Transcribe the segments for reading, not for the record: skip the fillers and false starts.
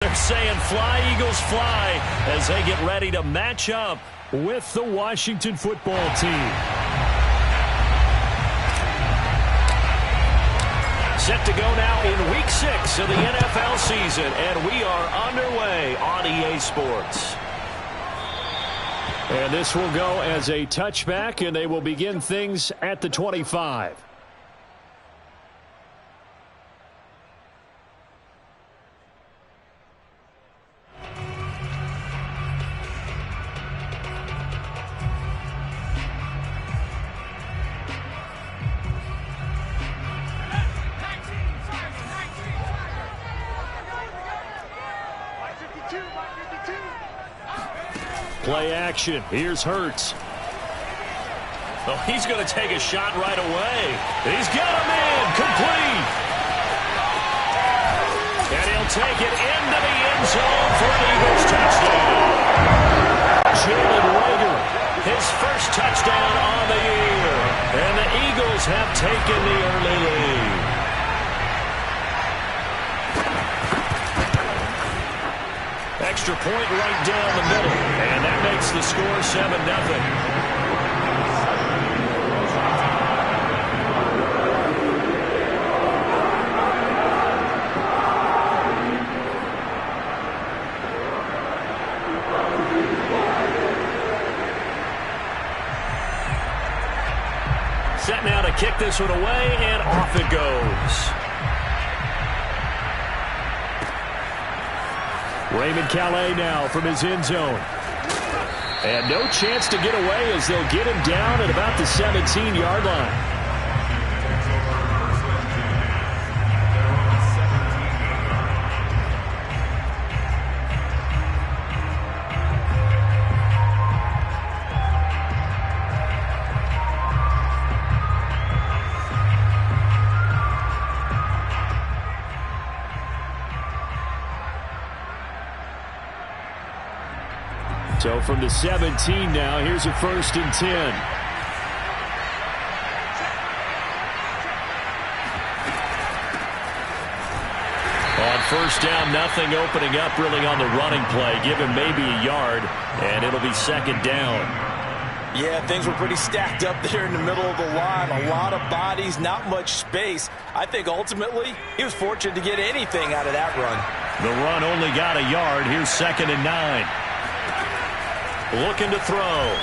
They're saying fly, Eagles, fly, as they get ready to match up with the Washington football team. Set to go now in Week 6 of the NFL season, and we are underway on EA Sports. And this will go as a touchback, and they will begin things at the 25. Play action. Here's Hurts. Oh, he's going to take a shot right away. He's got him in. Complete. And he'll take it into the end zone for an Eagles touchdown. Jalen Reagor, his first touchdown on the year. And the Eagles have taken the early lead. Extra point right down the middle, and that makes the score 7-0. Set now to kick this one away, and off it goes. Raymond Calais now from his end zone. And no chance to get away as they'll get him down at about the 17-yard line. So from the 17 now, here's a 1st and 10. On first down, nothing opening up really on the running play. Give him maybe a yard, and it'll be 2nd down. Yeah, things were pretty stacked up there in the middle of the line. A lot of bodies, not much space. I think ultimately he was fortunate to get anything out of that run. The run only got a yard. Here's 2nd and 9. Looking to throw.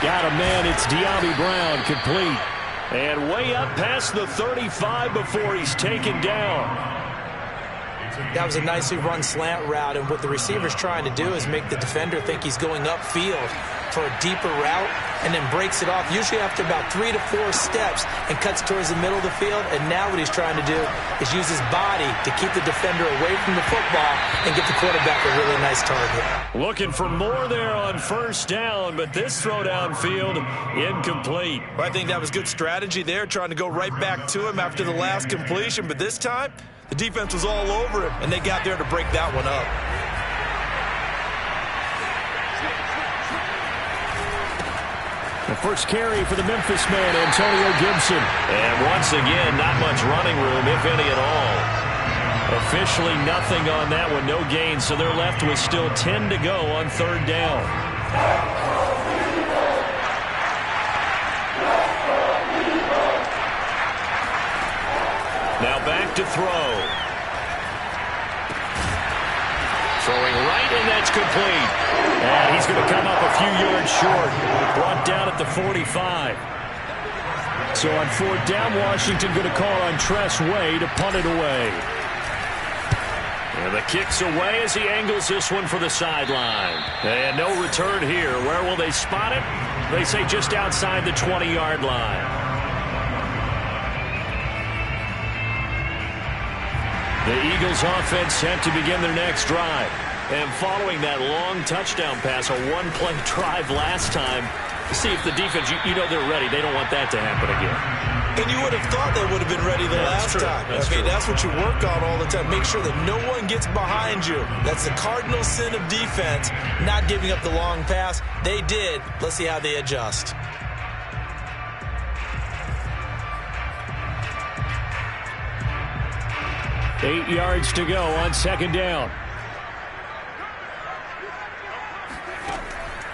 Got a man. It's De'Ami Brown, complete. And way up past the 35 before he's taken down. That was a nicely run slant route, and what the receiver's trying to do is make the defender think he's going upfield for a deeper route, and then breaks it off, usually after about 3 to 4 steps, and cuts towards the middle of the field. And now what he's trying to do is use his body to keep the defender away from the football and get the quarterback a really nice target. Looking for more there on first down, but this throw downfield incomplete. I think that was good strategy there, trying to go right back to him after the last completion, but this time the defense was all over him, and they got there to break that one up. The first carry for the Memphis man, Antonio Gibson. And once again, not much running room, if any at all. Officially nothing on that one, no gain, so they're left with still 10 to go on 3rd down. Now back to throw. Throwing right, and that's complete. And he's going to come up a few yards short. Brought down at the 45. So on 4th down, Washington going to call on Tress Way to punt it away. And the kick's away as he angles this one for the sideline. And no return here. Where will they spot it? They say just outside the 20-yard line. The Eagles offense set to begin their next drive. And following that long touchdown pass, a one-play drive last time, see if the defense, you know they're ready. They don't want that to happen again. And you would have thought they would have been ready the last time. That's what you work on all the time. Make sure that no one gets behind you. That's the cardinal sin of defense, not giving up the long pass. They did. Let's see how they adjust. 8 yards to go on second down.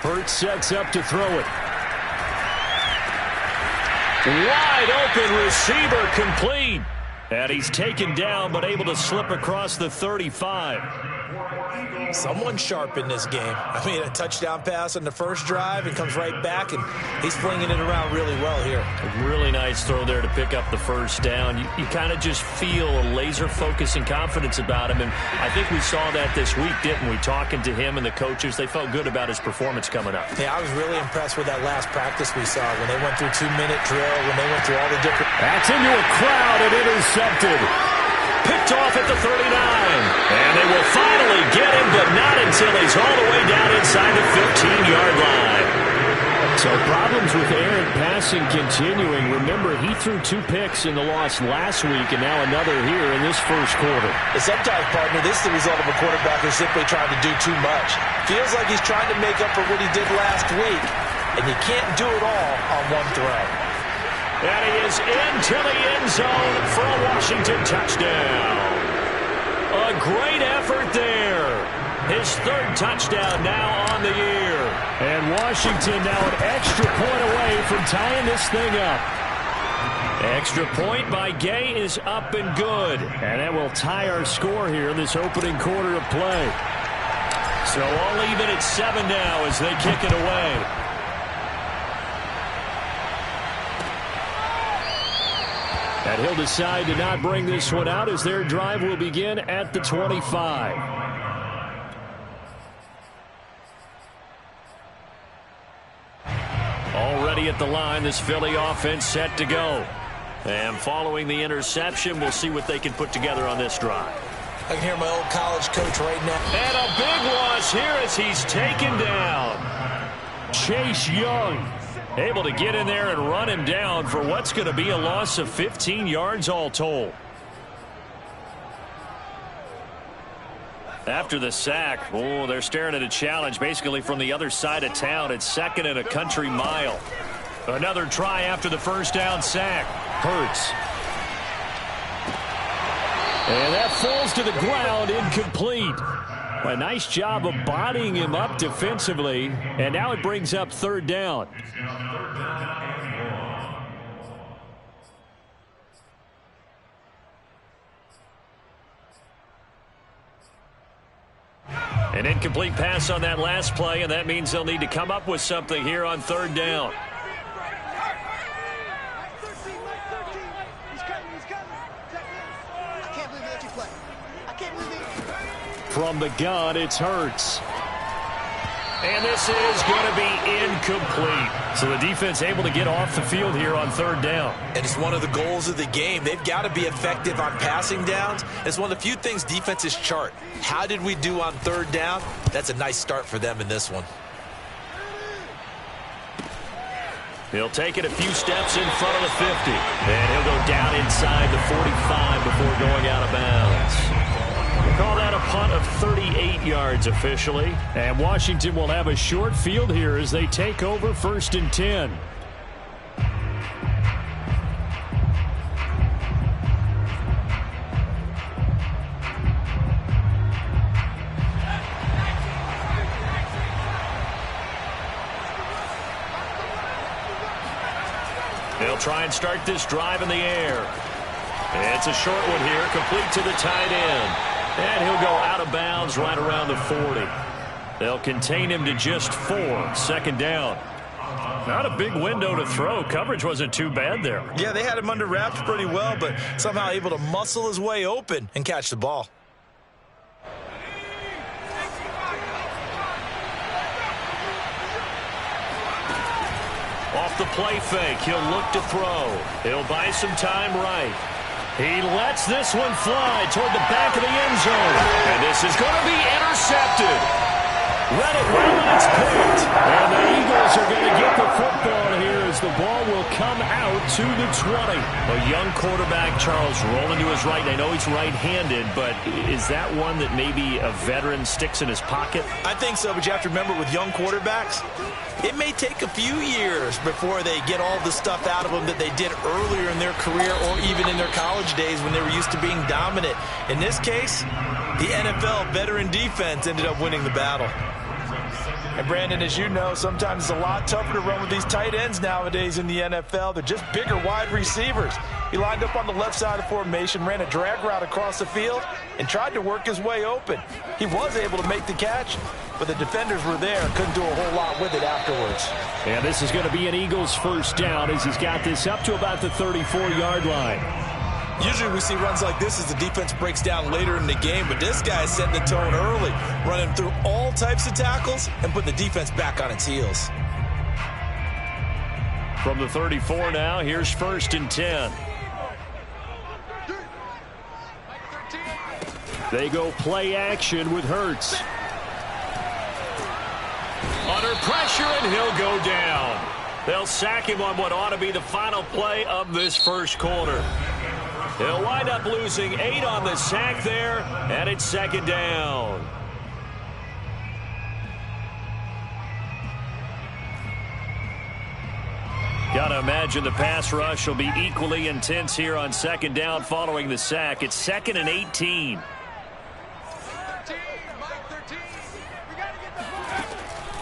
Hurts sets up to throw it. Wide open receiver, complete. And he's taken down, but able to slip across the 35. Someone sharp in this game. I mean, a touchdown pass on the first drive and comes right back, and he's flinging it around really well here. A really nice throw there to pick up the first down. You kind of just feel a laser focus and confidence about him, and I think we saw that this week, didn't we? Talking to him and the coaches, they felt good about his performance coming up. Yeah, I was really impressed with that last practice we saw when they went through 2-minute drill, when they went through all the different... That's into a crowd and intercepted. Picked off at the 39. And they will finally get him, but not until he's all the way down inside the 15-yard line. So problems with errant passing continuing. Remember, he threw 2 picks in the loss last week, and now another here in this first quarter. And sometimes, partner, this is the result of a quarterback who's simply trying to do too much. Feels like he's trying to make up for what he did last week, and you can't do it all on one throw. And he is into the end zone for a Washington touchdown. A great effort there. His 3rd touchdown now on the year. And Washington now an extra point away from tying this thing up. Extra point by Gay is up and good. And that will tie our score here in this opening quarter of play. So all even at 7 now as they kick it away. And he'll decide to not bring this one out as their drive will begin at the 25. Already at the line, this Philly offense set to go. And following the interception, we'll see what they can put together on this drive. I can hear my old college coach right now. And a big loss here as he's taken down. Chase Young. Able to get in there and run him down for what's going to be a loss of 15 yards all told. After the sack, oh, they're staring at a challenge basically from the other side of town. It's 2nd and a country mile. Another try after the first down sack. Hurts. And that falls to the ground, incomplete. A nice job of bodying him up defensively, and now it brings up 3rd down. An incomplete pass on that last play, and that means they'll need to come up with something here on 3rd down. From the gun, it's Hurts. And this is going to be incomplete. So the defense able to get off the field here on 3rd down. And it's one of the goals of the game. They've got to be effective on passing downs. It's one of the few things defenses chart. How did we do on 3rd down? That's a nice start for them in this one. He'll take it a few steps in front of the 50. And he'll go down inside the 45 before going out of bounds. We'll call that a punt of 38 yards officially. And Washington will have a short field here as they take over 1st and 10. They'll try and start this drive in the air. It's a short one here, complete to the tight end. And he'll go out of bounds right around the 40. They'll contain him to just 4. 2nd down. Not a big window to throw. Coverage wasn't too bad there. Yeah, they had him under wraps pretty well, but somehow able to muscle his way open and catch the ball. Off the play fake, he'll look to throw. He'll buy some time right. He lets this one fly toward the back of the end zone. And this is going to be intercepted. Read it well, and it's picked. And the Eagles are going to get the football here as the ball will come out to the 20. A young quarterback, Charles, rolling to his right. I know he's right-handed, but is that one that maybe a veteran sticks in his pocket? I think so, but you have to remember with young quarterbacks, it may take a few years before they get all the stuff out of them that they did earlier in their career or even in their college days when they were used to being dominant. In this case, the NFL veteran defense ended up winning the battle. And, Brandon, as you know, sometimes it's a lot tougher to run with these tight ends nowadays in the NFL. They're just bigger wide receivers. He lined up on the left side of formation, ran a drag route across the field, and tried to work his way open. He was able to make the catch, but the defenders were there and couldn't do a whole lot with it afterwards. And this is going to be an Eagles first down as he's got this up to about the 34-yard line. Usually we see runs like this as the defense breaks down later in the game, but this guy set the tone early, running through all types of tackles and put the defense back on its heels. From the 34 now, here's 1st and 10. They go play action with Hurts. Under pressure, and he'll go down. They'll sack him on what ought to be the final play of this first quarter. He'll wind up losing 8 on the sack there, and it's 2nd down. Gotta imagine the pass rush will be equally intense here on 2nd down following the sack. It's 2nd and 18.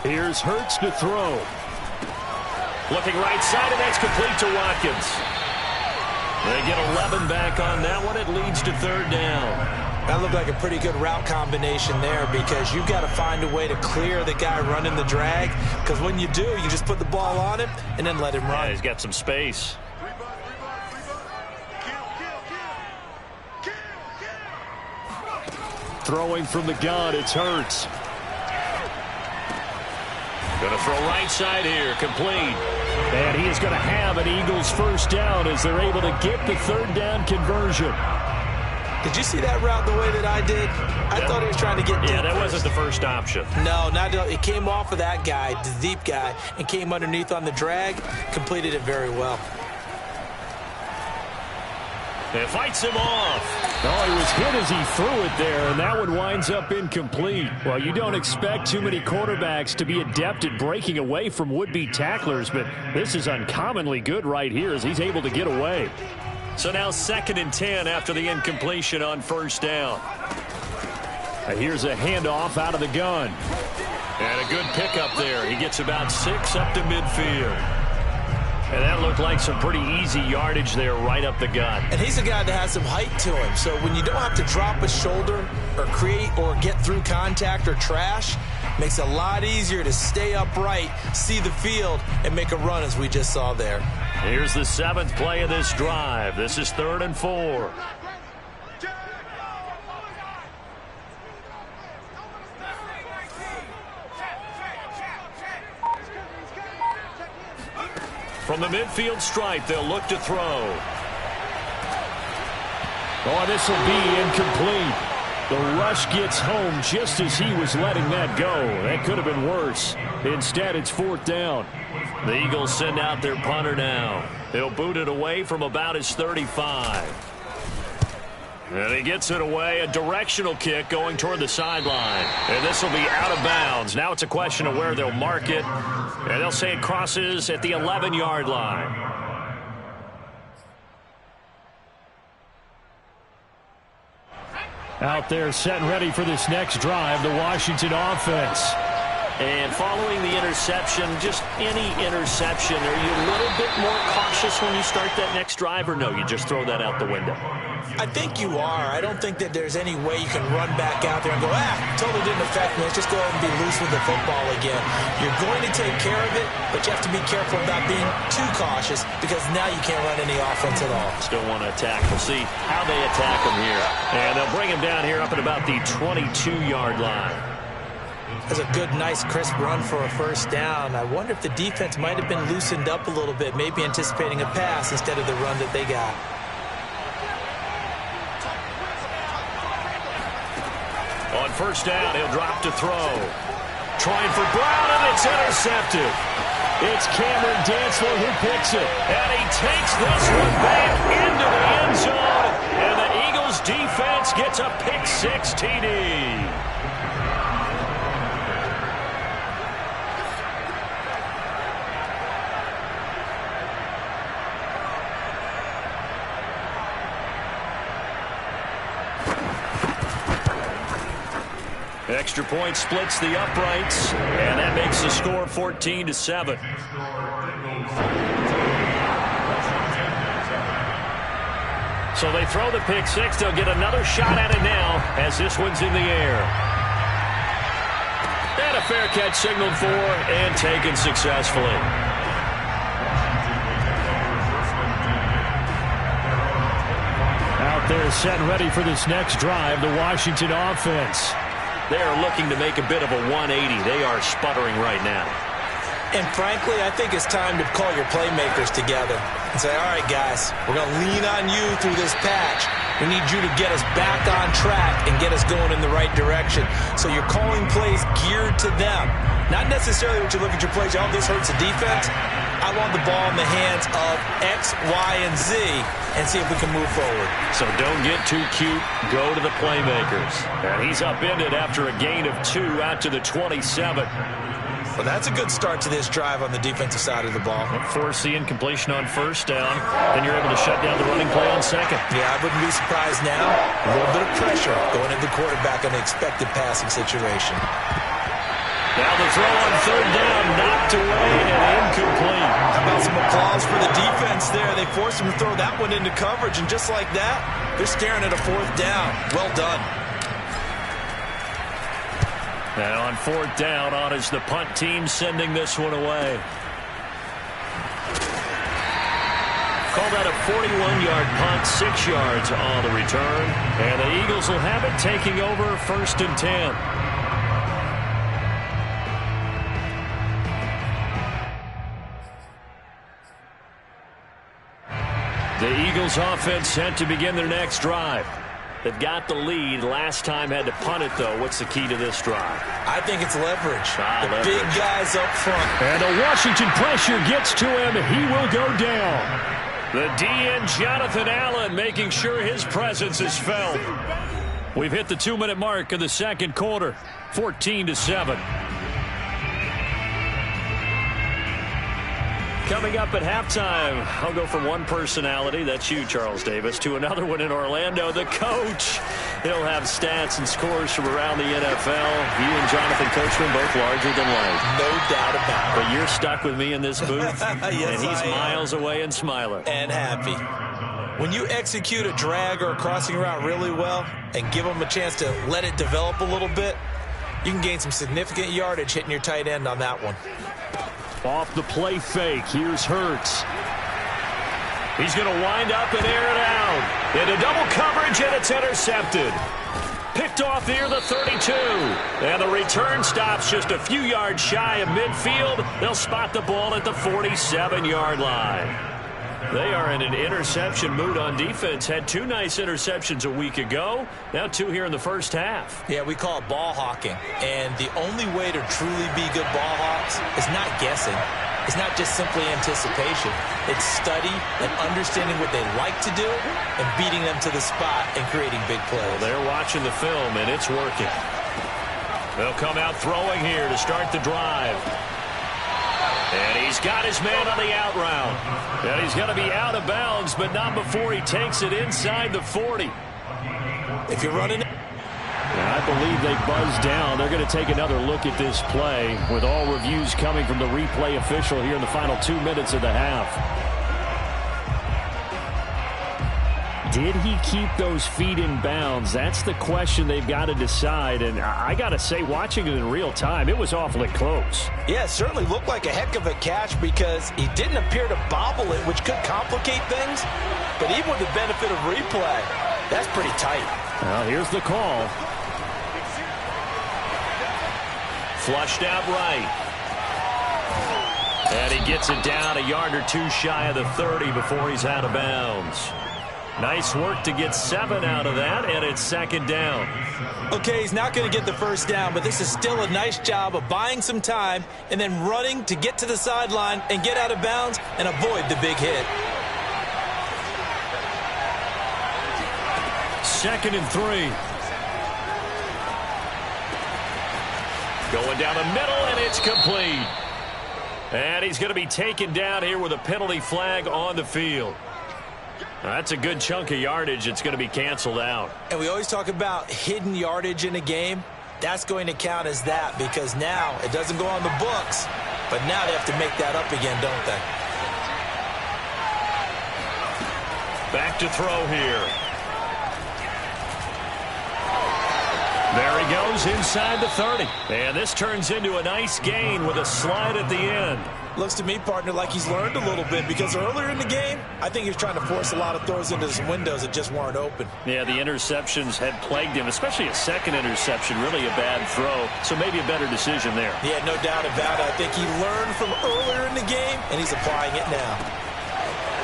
Here's Hurts to throw. Looking right side, and that's complete to Watkins. They get 11 back on that one. It leads to 3rd down. That looked like a pretty good route combination there because you've got to find a way to clear the guy running the drag, because when you do, you just put the ball on him and then let him run. Yeah, he's got some space. Throwing from the gun, it's Hurts. Going to throw right side here, complete. And he is going to have an Eagles first down as they're able to get the 3rd down conversion. Did you see that route the way that I did? I thought he was trying to get deep. Yeah, that wasn't the first option. No, not it came off of that guy, the deep guy, and came underneath on the drag, completed it very well. It fights him off. Oh, he was hit as he threw it there, and that one winds up incomplete. Well, you don't expect too many quarterbacks to be adept at breaking away from would-be tacklers, but this is uncommonly good right here as he's able to get away. So now 2nd and 10 after the incompletion on 1st down. Here's a handoff out of the gun. And a good pickup there. He gets about 6 up to midfield. And that looked like some pretty easy yardage there right up the gut. And he's a guy that has some height to him. So when you don't have to drop a shoulder or create or get through contact or trash, makes it a lot easier to stay upright, see the field, and make a run as we just saw there. Here's the 7th play of this drive. This is 3rd and 4. From the midfield stripe, they'll look to throw. Oh, this will be incomplete. The rush gets home just as he was letting that go. That could have been worse. Instead, it's 4th down. The Eagles send out their punter now. He'll boot it away from about his 35. And he gets it away, a directional kick going toward the sideline. And this will be out of bounds. Now it's a question of where they'll mark it. And they'll say it crosses at the 11-yard line. Out there set and ready for this next drive, the Washington offense. And following the interception, just any interception, are you a little bit more cautious when you start that next drive, or no, you just throw that out the window? I think you are. I don't think that there's any way you can run back out there and go, totally didn't affect me. Let's just go ahead and be loose with the football again. You're going to take care of it, but you have to be careful about being too cautious because now you can't run any offense at all. Still want to attack. We'll see how they attack him here. And they'll bring him down here up at about the 22-yard line. That's a good, nice, crisp run for a first down. I wonder if the defense might have been loosened up a little bit, maybe anticipating a pass instead of the run that they got. On first down, he'll drop to throw. Trying for Brown, and it's intercepted. It's Cameron Dantzler who picks it. And he takes this one back into the end zone. And the Eagles defense gets a pick six TD. Extra point splits the uprights, and that makes the score 14-7. So they throw the pick six. They'll get another shot at it now as this one's in the air. And a fair catch signaled for and taken successfully. Out there set ready for this next drive, the Washington offense. They are looking to make a bit of a 180. They are sputtering right now. And frankly, I think it's time to call your playmakers together and say, all right, guys, we're going to lean on you through this patch. We need you to get us back on track and get us going in the right direction. So you're calling plays geared to them. Not necessarily when you look at your plays, oh, this hurts the defense. I want the ball in the hands of X, Y, and Z and see if we can move forward. So don't get too cute. Go to the playmakers. And he's upended after a gain of 2 out to the 27. Well, that's a good start to this drive on the defensive side of the ball. Force the incompletion on first down. Then you're able to shut down the running play on second. Yeah, I wouldn't be surprised now. A little bit of pressure going into the quarterback on the expected passing situation. Now the throw on third down, knocked away and incomplete. How about some applause for the defense there? They forced him to throw that one into coverage, and just like that, they're staring at a fourth down. Well done. Now on fourth down, on is the punt team sending this one away. Call that a 41-yard punt, 6 yards on the return. And the Eagles will have it taking over first and 10. The Eagles offense set to begin their next drive. They've got the lead. Last time had to punt it, though. What's the key to this drive? I think it's leverage. Leverage. Big guys up front. And the Washington pressure gets to him. He will go down. The DN, Jonathan Allen, making sure his presence is felt. We've hit the 2-minute mark of the second quarter. 14-7. Coming up at halftime, I'll go from one personality, that's you, Charles Davis, to another one in Orlando, the coach. He'll have stats and scores from around the NFL. You and Jonathan Coachman both larger than life. No doubt about it. But you're stuck with me in this booth, yes, and he's miles away and smiling. And happy. When you execute a drag or a crossing route really well and give them a chance to let it develop a little bit, you can gain some significant yardage hitting your tight end on that one. Off the play fake, here's Hurts. He's going to wind up and air it out. Into double coverage, and it's intercepted. Picked off near the 32. And the return stops just a few yards shy of midfield. They'll spot the ball at the 47-yard line. They are in an interception mood on defense. Had 2 nice interceptions a week ago. Now 2 here in the first half. Yeah, we call it ball hawking. And the only way to truly be good ball hawks is not guessing. It's not just simply anticipation. It's study and understanding what they like to do and beating them to the spot and creating big plays. Well, they're watching the film, and it's working. They'll come out throwing here to start the drive. And he's got his man on the out route. And he's going to be out of bounds, but not before he takes it inside the 40. If you're running... I believe they buzzed down. They're going to take another look at this play with all reviews coming from the replay official here in the final 2 minutes of the half. Did he keep those feet in bounds? That's the question they've got to decide. And I got to say, watching it in real time, it was awfully close. Yeah, it certainly looked like a heck of a catch because he didn't appear to bobble it, which could complicate things. But even with the benefit of replay, that's pretty tight. Well, here's the call. Flushed out right. And he gets it down a yard or 2 shy of the 30 before he's out of bounds. Nice work to get 7 out of that, and it's second down. Okay, he's not going to get the first down, but this is still a nice job of buying some time and then running to get to the sideline and get out of bounds and avoid the big hit. 2nd and 3. Going down the middle, and it's complete. And he's going to be taken down here with a penalty flag on the field. That's a good chunk of yardage. It's going to be canceled out. And we always talk about hidden yardage in a game. That's going to count as that because now it doesn't go on the books, but now they have to make that up again, don't they? Back to throw here. There he goes inside the 30. And this turns into a nice gain with a slide at the end. Looks to me, partner, like he's learned a little bit because earlier in the game, I think he was trying to force a lot of throws into some windows that just weren't open. Yeah, the interceptions had plagued him, especially a second interception, really a bad throw. So maybe a better decision there. Yeah, no doubt about it. I think he learned from earlier in the game, and he's applying it now.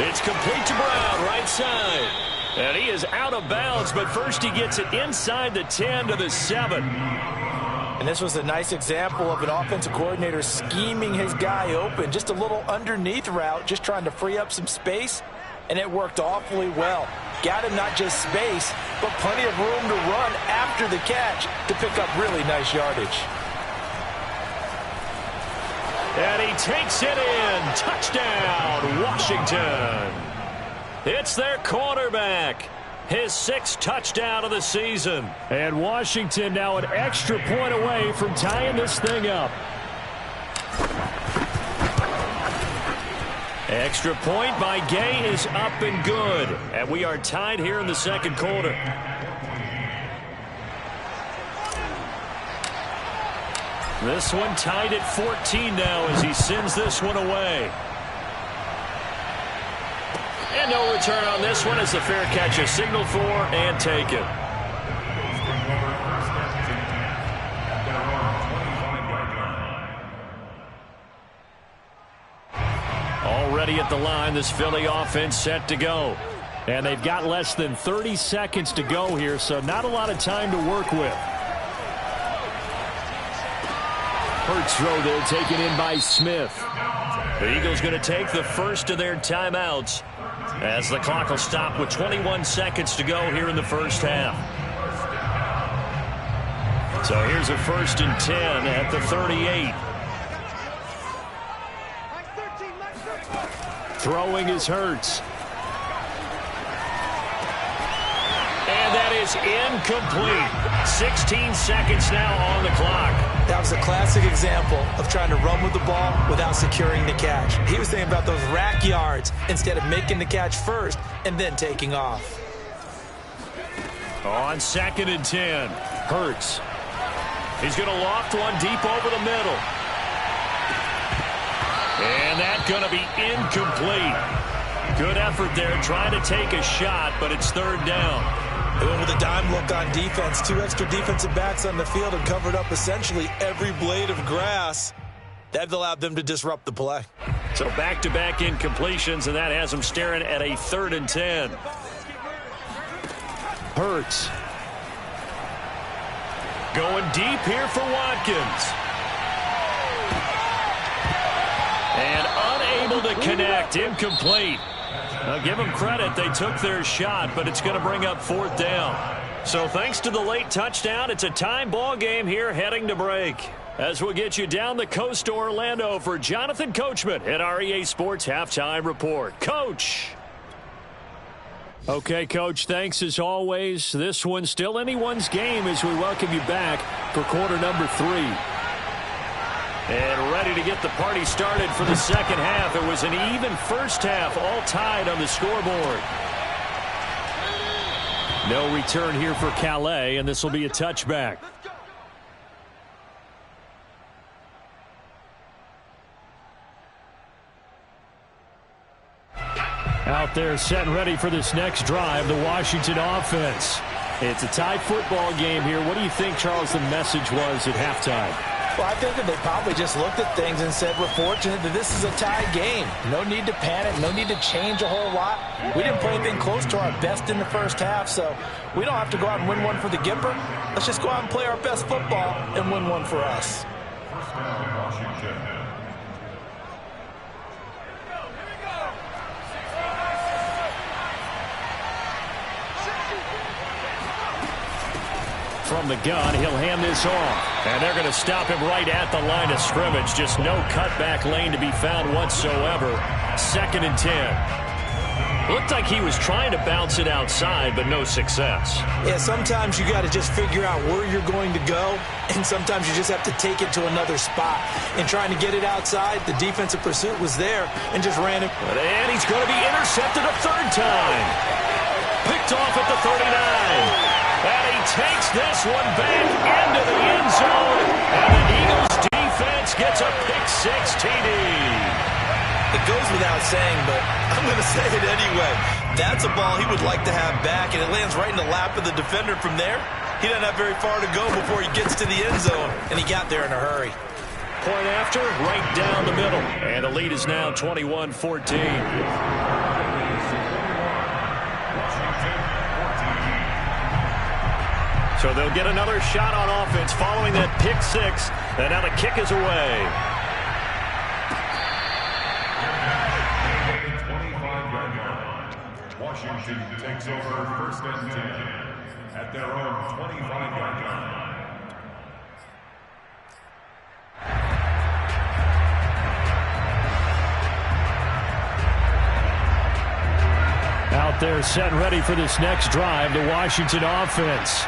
It's complete to Brown, right side. And he is out of bounds, but first he gets it inside the 10 to the 7. And this was a nice example of an offensive coordinator scheming his guy open. Just a little underneath route, just trying to free up some space, and it worked awfully well. Got him not just space, but plenty of room to run after the catch to pick up really nice yardage. And he takes it in. Touchdown, Washington. It's their quarterback. His 6th touchdown of the season. And Washington now an extra point away from tying this thing up. Extra point by Gay is up and good. And we are tied here in the second quarter. This one tied at 14 now as he sends this one away. And no return on this one as the fair catch is signaled for and taken. Already at the line, this Philly offense set to go. And they've got less than 30 seconds to go here, so not a lot of time to work with. Hurts throw there, taken in by Smith. The Eagles going to take the first of their timeouts as the clock will stop with 21 seconds to go here in the first half. So here's a 1st and 10 at the 38. Throwing is Hurts. And that is incomplete. 16 seconds now on the clock. That was a classic example of trying to run with the ball without securing the catch. He was thinking about those rack yards instead of making the catch first and then taking off. On 2nd and 10, Hurts. He's going to loft one deep over the middle. And that's going to be incomplete. Good effort there trying to take a shot, but it's 3rd down. They went with a dime look on defense. 2 extra defensive backs on the field and covered up essentially every blade of grass. That allowed them to disrupt the play. So back-to-back incompletions, and that has them staring at a 3rd and 10. Hurts. Going deep here for Watkins. And unable to connect. Incomplete. Now, give them credit. They took their shot, but it's going to bring up 4th down. So thanks to the late touchdown, it's a time ball game here heading to break. As we'll get you down the coast to Orlando for Jonathan Coachman at our EA Sports Halftime Report. Coach. Okay, Coach, thanks as always. This one's still anyone's game as we welcome you back for quarter number 3. And ready to get the party started for the second half. It was an even first half, all tied on the scoreboard. No return here for Calais, and this will be a touchback. Out there set and ready for this next drive, the Washington offense. It's a tie football game here. What do you think, Charles, the message was at halftime? Well, I think that they probably just looked at things and said, we're fortunate that this is a tied game. No need to panic, no need to change a whole lot. We didn't play anything close to our best in the first half, so we don't have to go out and win one for the Gipper. Let's just go out and play our best football and win one for us. From the gun, he'll hand this off. And they're going to stop him right at the line of scrimmage. Just no cutback lane to be found whatsoever. 2nd and 10. Looked like he was trying to bounce it outside, but no success. Yeah, sometimes you got to just figure out where you're going to go, and sometimes you just have to take it to another spot. In trying to get it outside, the defensive pursuit was there and just ran it. And he's going to be intercepted a 3rd time. Picked off at the 39. And he takes this one back into the end zone. And the Eagles defense gets a pick-6 TD. It goes without saying, but I'm going to say it anyway. That's a ball he would like to have back, and it lands right in the lap of the defender from there. He doesn't have very far to go before he gets to the end zone, and he got there in a hurry. Point after, right down the middle. And the lead is now 21-14. So they'll get another shot on offense following that pick-6. And now the kick is away. 25-yard line. Washington takes over 1st and 10 at their own 25-yard line. Out there set and ready for this next drive, the Washington offense.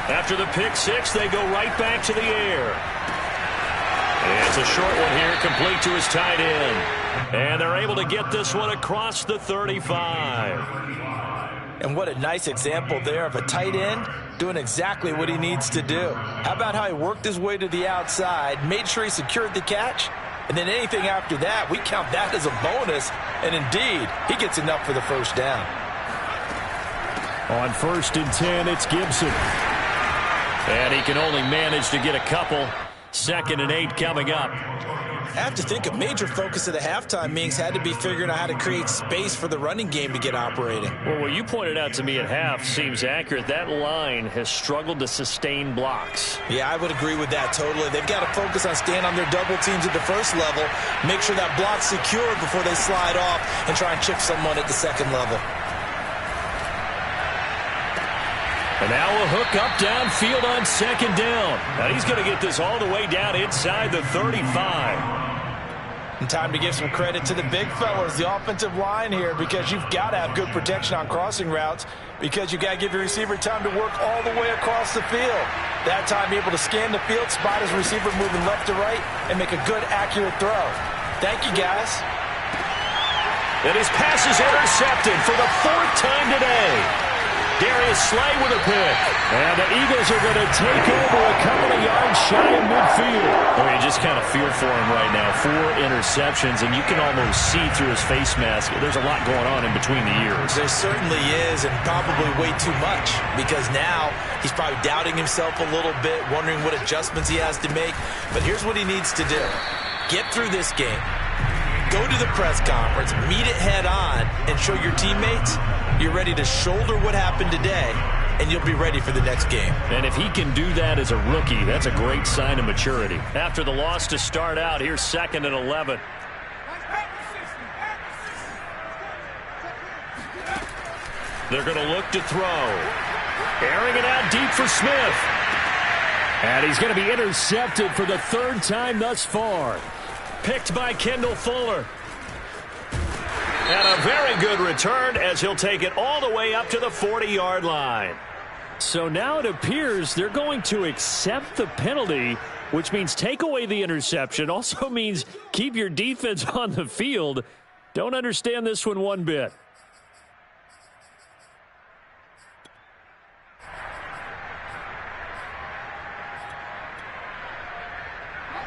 After the pick-6, they go right back to the air. It's a short one here, complete to his tight end. And they're able to get this one across the 35. And what a nice example there of a tight end doing exactly what he needs to do. How about how he worked his way to the outside, made sure he secured the catch, and then anything after that, we count that as a bonus. And indeed, he gets enough for the 1st down. On 1st and 10, it's Gibson. And he can only manage to get a couple. 2nd and 8 coming up. I have to think a major focus of the halftime meetings had to be figuring out how to create space for the running game to get operating. Well, what you pointed out to me at half seems accurate. That line has struggled to sustain blocks. Yeah, I would agree with that totally. They've got to focus on staying on their double teams at the 1st level, make sure that block's secured before they slide off and try and chip someone at the 2nd level. And now a hook up downfield on 2nd down. Now he's going to get this all the way down inside the 35. And time to give some credit to the big fellas, the offensive line here, because you've got to have good protection on crossing routes, because you've got to give your receiver time to work all the way across the field. That time able to scan the field, spot his receiver moving left to right, and make a good, accurate throw. Thank you, guys. And his pass is intercepted for the 4th time today. Darius Slay with a pick. And the Eagles are going to take over a couple of yards shy of midfield. I mean, you just kind of feel for him right now. 4 interceptions, and you can almost see through his face mask. There's a lot going on in between the ears. There certainly is, and probably way too much, because now he's probably doubting himself a little bit, wondering what adjustments he has to make. But here's what he needs to do. Get through this game. Go to the press conference, meet it head on, and show your teammates you're ready to shoulder what happened today, and you'll be ready for the next game. And if he can do that as a rookie, that's a great sign of maturity. After the loss to start out, here's 2nd and 11. They're going to look to throw. Airing it out deep for Smith. And he's going to be intercepted for the 3rd time thus far. Picked by Kendall Fuller. And a very good return as he'll take it all the way up to the 40-yard line. So now it appears they're going to accept the penalty, which means take away the interception. Also means keep your defense on the field. Don't understand this one bit.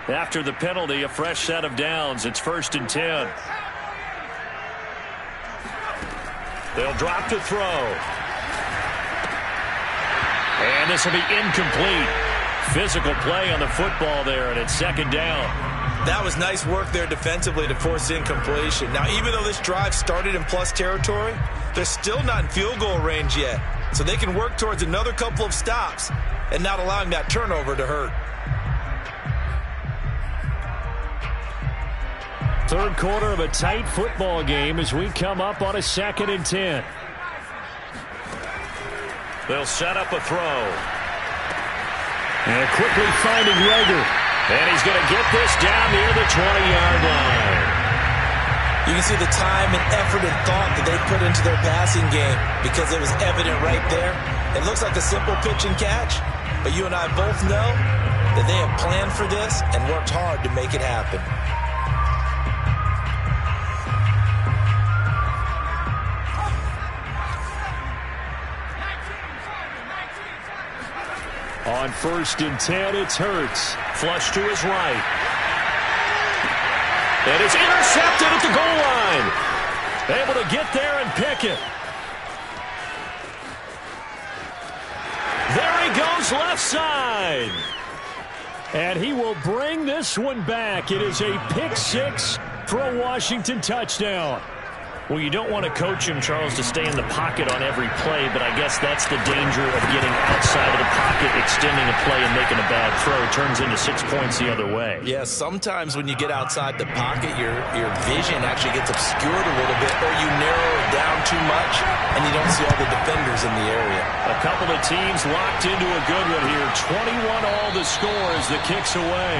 After the penalty, a fresh set of downs. It's 1st and 10. They'll drop to throw. And this will be incomplete. Physical play on the football there, and it's second down. That was nice work there defensively to force incompletion. Now, even though this drive started in plus territory, they're still not in field goal range yet. So they can work towards another couple of stops and not allowing that turnover to hurt. Third quarter of a tight football game as we come up on a 2nd and 10. They'll set up a throw. And quickly finding Rager. And he's going to get this down near the 20-yard line. You can see the time and effort and thought that they put into their passing game because it was evident right there. It looks like a simple pitch and catch, but you and I both know that they have planned for this and worked hard to make it happen. On 1st and 10, it's Hurts. Flush to his right. And it's intercepted at the goal line. Able to get there and pick it. There he goes left side. And he will bring this one back. It is a pick six for a Washington touchdown. Well, you don't want to coach him, Charles, to stay in the pocket on every play, but I guess that's the danger of getting outside of the pocket, extending a play and making a bad throw. It turns into 6 points the other way. Yeah, sometimes when you get outside the pocket, your vision actually gets obscured a little bit, or you narrow it down too much, and you don't see all the defenders in the area. A couple of teams locked into a good one here. 21 all the score as the kick's away.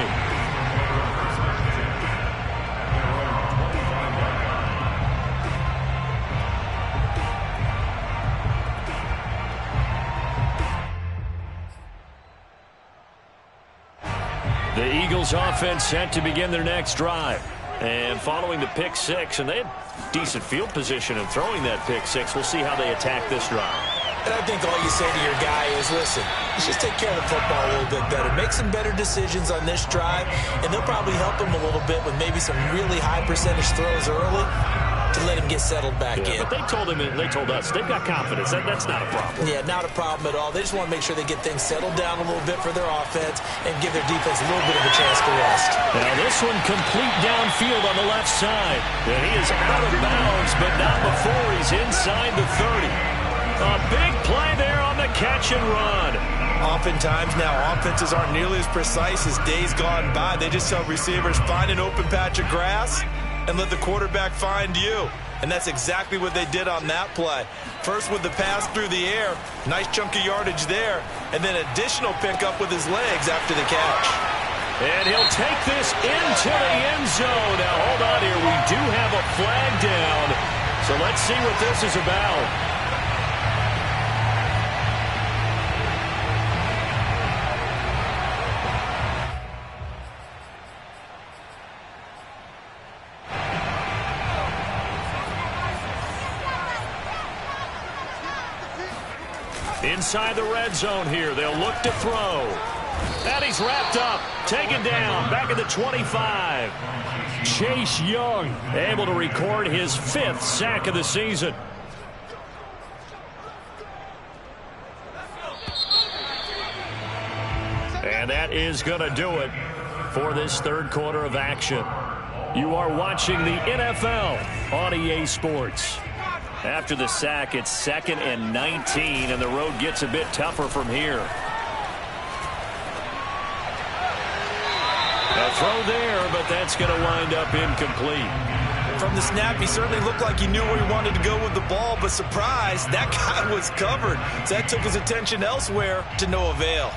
The Eagles offense set to begin their next drive. And following the pick six, and they had decent field position in throwing that pick six. We'll see how they attack this drive. And I think all you say to your guy is, listen, let's just take care of the football a little bit better. Make some better decisions on this drive, and they'll probably help him a little bit with maybe some really high percentage throws early to let him get settled back in. But they told us they've got confidence. That's not a problem. Yeah, not a problem at all. They just want to make sure they get things settled down a little bit for their offense and give their defense a little bit of a chance to rest. Now this one complete downfield on the left side. And he is out of bounds, but not before he's inside the 30. A big play there on the catch and run. Oftentimes now, offenses aren't nearly as precise as days gone by. They just tell receivers, find an open patch of grass and let the quarterback find you. And that's exactly what they did on that play. First with the pass through the air, nice chunk of yardage there, and then additional pickup with his legs after the catch. And he'll take this into the end zone. Now hold on here, we do have a flag down. So let's see what this is about. Inside the red zone here. They'll look to throw. And he's wrapped up. Taken down. Back at the 25. Chase Young able to record his 5th sack of the season. And that is going to do it for this third quarter of action. You are watching the NFL on EA Sports. After the sack, it's 2nd and 19, and the road gets a bit tougher from here. A throw there, but that's going to wind up incomplete. From the snap, he certainly looked like he knew where he wanted to go with the ball, but surprise, that guy was covered. So that took his attention elsewhere to no avail.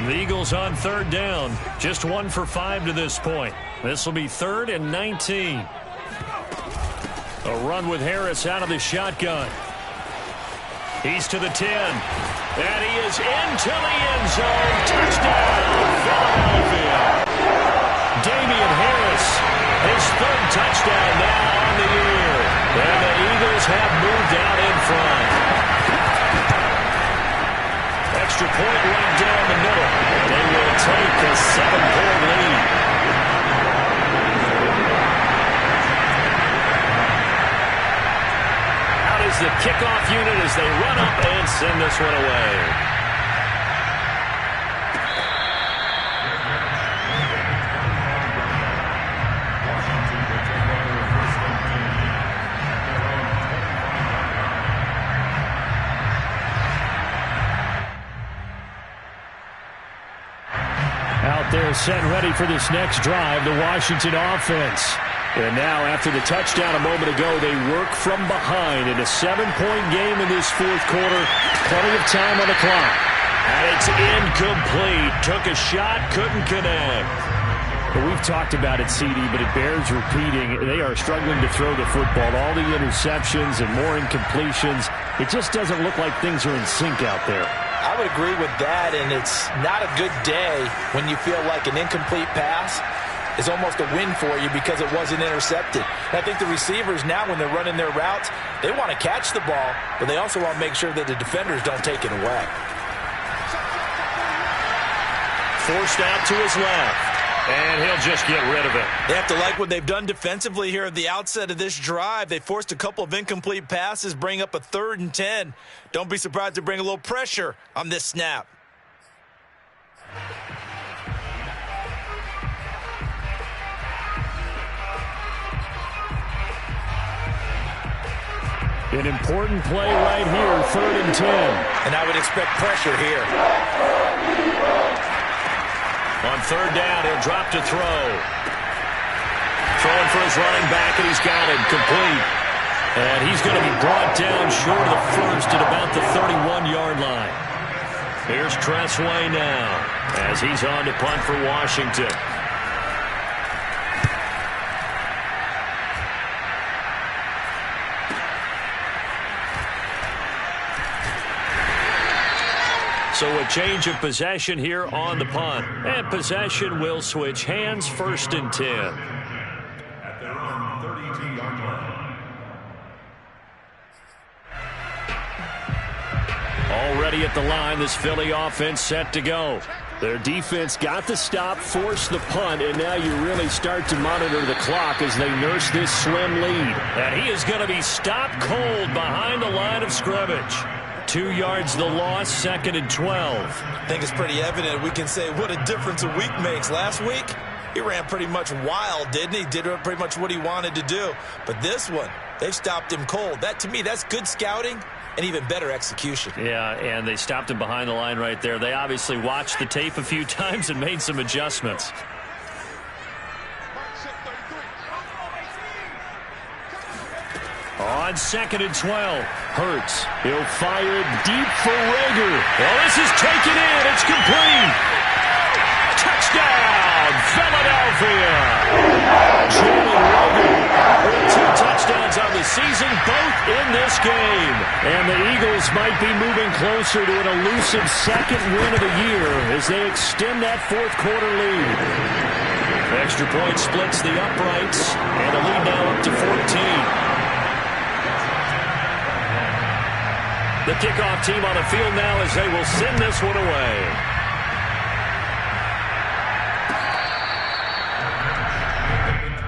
The Eagles on 3rd down. Just 1 for 5 to this point. This will be 3rd and 19. A run with Harris out of the shotgun. He's to the 10. And he is into the end zone. Touchdown, Philadelphia. Damian Harris, his 3rd touchdown now on the year. And the Eagles have moved out in front. Extra point right down the middle. They will take a 7-point lead. is the kickoff unit as they run up and send this one away. Out there set ready for this next drive, the Washington offense. And now, after the touchdown a moment ago, they work from behind in a 7-point game in this fourth quarter. Plenty of time on the clock. And it's incomplete. Took a shot, couldn't connect. Well, we've talked about it, CD, but it bears repeating. They are struggling to throw the football. All the interceptions and more incompletions. It just doesn't look like things are in sync out there. I would agree with that, and it's not a good day when you feel like an incomplete pass is almost a win for you because it wasn't intercepted. And I think the receivers now, when they're running their routes, they want to catch the ball, but they also want to make sure that the defenders don't take it away. Forced out to his left, and he'll just get rid of it. They have to like what they've done defensively here at the outset of this drive. They forced a couple of incomplete passes, bring up a 3rd and 10. Don't be surprised to bring a little pressure on this snap. An important play right here, 3rd and 10. And I would expect pressure here. On 3rd down, he'll drop to throw. Throwing for his running back, and he's got it complete. And he's going to be brought down short of the first at about the 31-yard line. Here's Tressway now as he's on to punt for Washington. So a change of possession here on the punt. And possession will switch hands, 1st and 10. At their own 32-yard line. Already at the line, this Philly offense set to go. Their defense got the stop, forced the punt, and now you really start to monitor the clock as they nurse this slim lead. And he is going to be stopped cold behind the line of scrimmage. 2 yards the loss, 2nd and 12. I think it's pretty evident. We can say what a difference a week makes. Last week, he ran pretty much wild, didn't he? Did pretty much what he wanted to do. But this one, they've stopped him cold. That, to me, that's good scouting and even better execution. Yeah, and they stopped him behind the line right there. They obviously watched the tape a few times and made some adjustments. On 2nd and 12, Hurts. He'll fire it deep for Rager. Well, this is taken in. It's complete. Touchdown, Philadelphia. Jalen Rager. 2 touchdowns on the season, both in this game. And the Eagles might be moving closer to an elusive 2nd win of the year as they extend that 4th quarter lead. Extra point splits the uprights, and the lead now up to 14. The kickoff team on the field now as they will send this one away.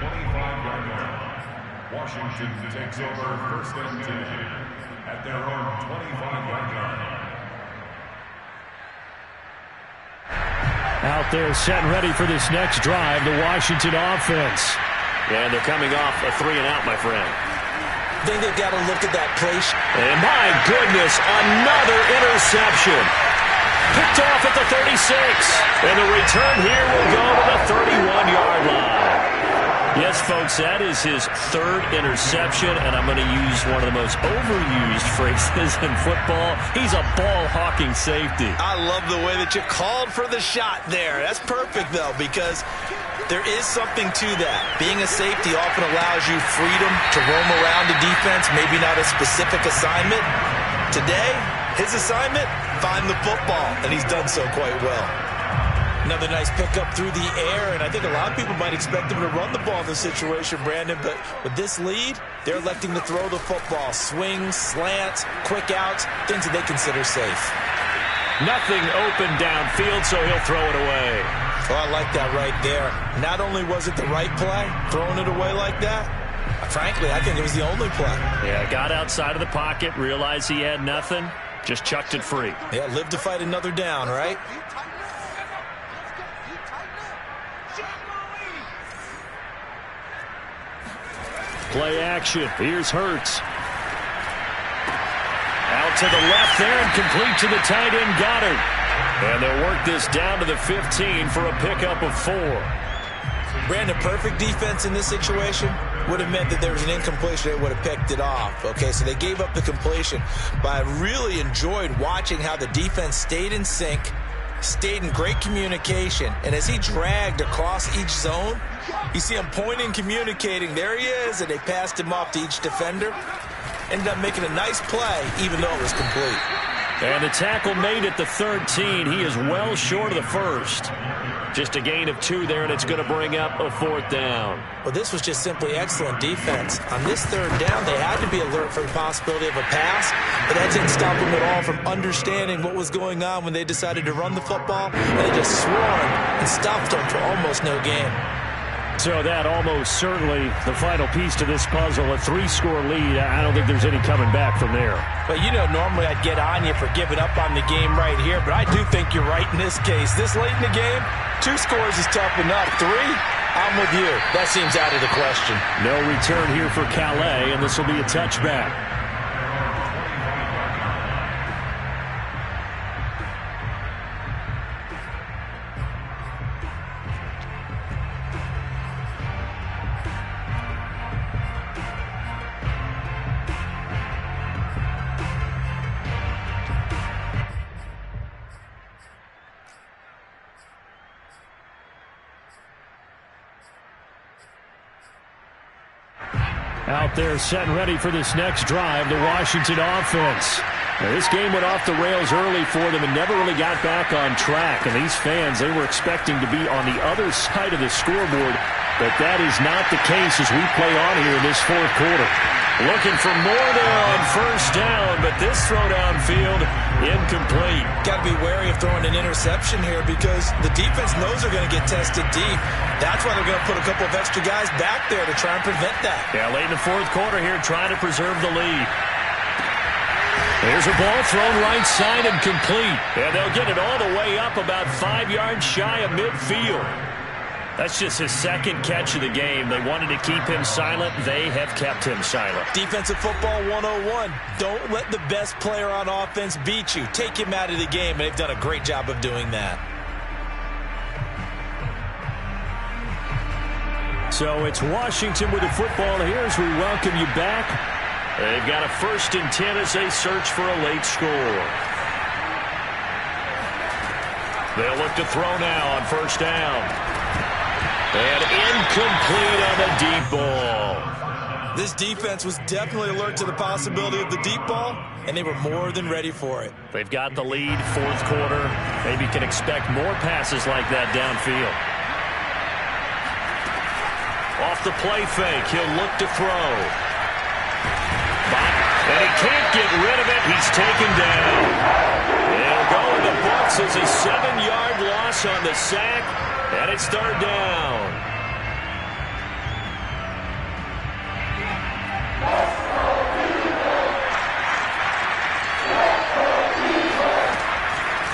The 25-yard line. Washington takes over 1st and 10 at their own 25-yard line. Out there set ready for this next drive, the Washington offense. And they're coming off a 3-and-out, my friend. I think they've got to look at that play. And my goodness, another interception. Picked off at the 36. And the return here will go to the 31-yard line. Yes, folks, that is his 3rd interception, and I'm going to use one of the most overused phrases in football. He's a ball-hawking safety. I love the way that you called for the shot there. That's perfect, though, because there is something to that. Being a safety often allows you freedom to roam around the defense, maybe not a specific assignment. Today, his assignment, find the football, and he's done so quite well. Another nice pickup through the air, and I think a lot of people might expect him to run the ball in this situation, Brandon, but with this lead, they're electing to throw the football. Swings, slants, quick outs, things that they consider safe. Nothing open downfield, so he'll throw it away. Oh, I like that right there. Not only was it the right play, throwing it away like that, Frankly, I think it was the only play. Yeah, got outside of the pocket, realized he had nothing, just chucked it free. Yeah, live to fight another down, right? Play action. Here's Hurts. Out to the left there and complete to the tight end Goddard. And they'll work this down to the 15 for a pickup of 4. Brandon, perfect defense in this situation would have meant that there was an incompletion. They would have picked it off. Okay, so they gave up the completion. But I really enjoyed watching how the defense stayed in sync, stayed in great communication. And as he dragged across each zone, you see him pointing, communicating. There he is, and they passed him off to each defender. Ended up making a nice play, even though it was complete. And the tackle made at the 13. He is well short of the first. Just a gain of 2 there, and it's going to bring up a 4th down. Well, this was just simply excellent defense. On this 3rd down, they had to be alert for the possibility of a pass, but that didn't stop them at all from understanding what was going on when they decided to run the football, and they just swarmed and stopped them for almost no gain. So that almost certainly the final piece to this puzzle, a 3-score lead. I don't think there's any coming back from there. But, you know, normally I'd get on you for giving up on the game right here, but I do think you're right in this case. This late in the game, 2 scores is tough enough. 3, I'm with you. That seems out of the question. No return here for Calais, and this will be a touchback. Out there set and ready for this next drive, the Washington offense. Now, this game went off the rails early for them and never really got back on track. And these fans, they were expecting to be on the other side of the scoreboard, but that is not the case as we play on here in this 4th quarter. Looking for more there on 1st down, but this throw downfield incomplete. Got to be wary of throwing an interception here because the defense knows they're going to get tested deep. That's why they're going to put a couple of extra guys back there to try and prevent that. Yeah, late in the 4th quarter here, trying to preserve the lead. There's a ball thrown right side and complete. And they'll get it all the way up about 5 yards shy of midfield. That's just his 2nd catch of the game. They wanted to keep him silent. They have kept him silent. Defensive football 101. Don't let the best player on offense beat you. Take him out of the game, and they've done a great job of doing that. So it's Washington with the football here as we welcome you back. They've got a 1st and 10 as they search for a late score. They'll look to throw now on 1st down. And incomplete on the deep ball. This defense was definitely alert to the possibility of the deep ball, and they were more than ready for it. They've got the lead, 4th quarter. Maybe can expect more passes like that downfield. Off the play fake, he'll look to throw. And he can't get rid of it. He's taken down. It'll go in the books as a 7-yard loss on the sack. And it's 3rd down.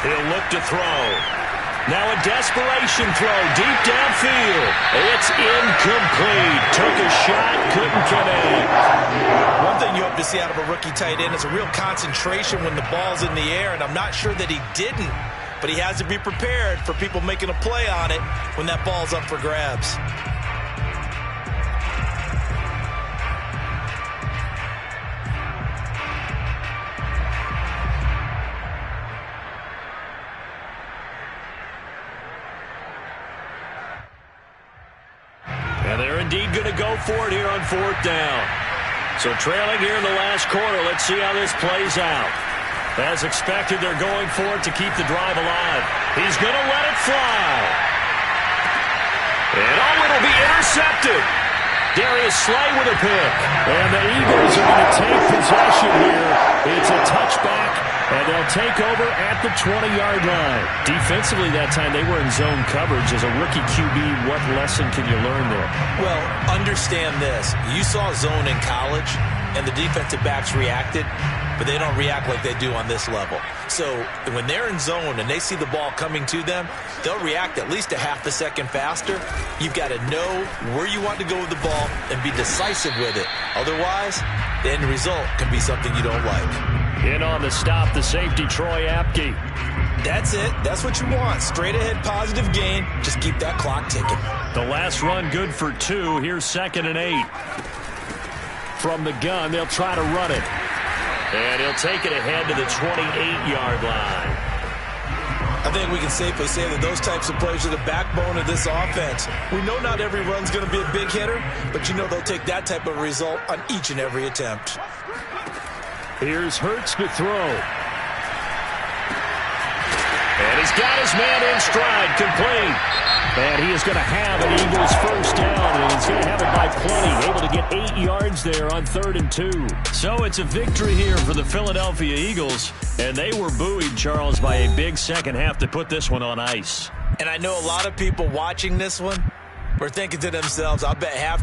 He'll look to throw. Now a desperation throw deep downfield. It's incomplete. Took a shot, couldn't connect. One thing you hope to see out of a rookie tight end is a real concentration when the ball's in the air, and I'm not sure that he didn't. But he has to be prepared for people making a play on it when that ball's up for grabs. And they're indeed going to go for it here on 4th down. So trailing here in the last quarter, let's see how this plays out. As expected, they're going for it to keep the drive alive. He's going to let it fly. And it'll be intercepted. Darius Slay with a pick. And the Eagles are going to take possession here. It's a touchback And they'll take over at the 20-yard line. Defensively that time, they were in zone coverage. As a rookie QB, what lesson can you learn there? Well, understand this. You saw zone in college, and the defensive backs reacted, but they don't react like they do on this level. So when they're in zone and they see the ball coming to them, they'll react at least a half a second faster. You've got to know where you want to go with the ball and be decisive with it. Otherwise, the end result can be something you don't like. In on the stop, the safety, Troy Apke. That's it. That's what you want. Straight ahead, positive gain. Just keep that clock ticking. The last run good for 2. Here's 2nd and 8. From the gun, they'll try to run it. And he'll take it ahead to the 28-yard line. I think we can safely say that those types of plays are the backbone of this offense. We know not every run's going to be a big hitter, but you know they'll take that type of result on each and every attempt. Here's Hurts to throw. And he's got his man in stride, complete. And he is going to have an Eagles first down, and he's going to have it by plenty. Able to get 8 yards there on 3rd and 2. So it's a victory here for the Philadelphia Eagles, and they were buoyed, Charles, by a big second half to put this one on ice. And I know a lot of people watching this one were thinking to themselves, I bet half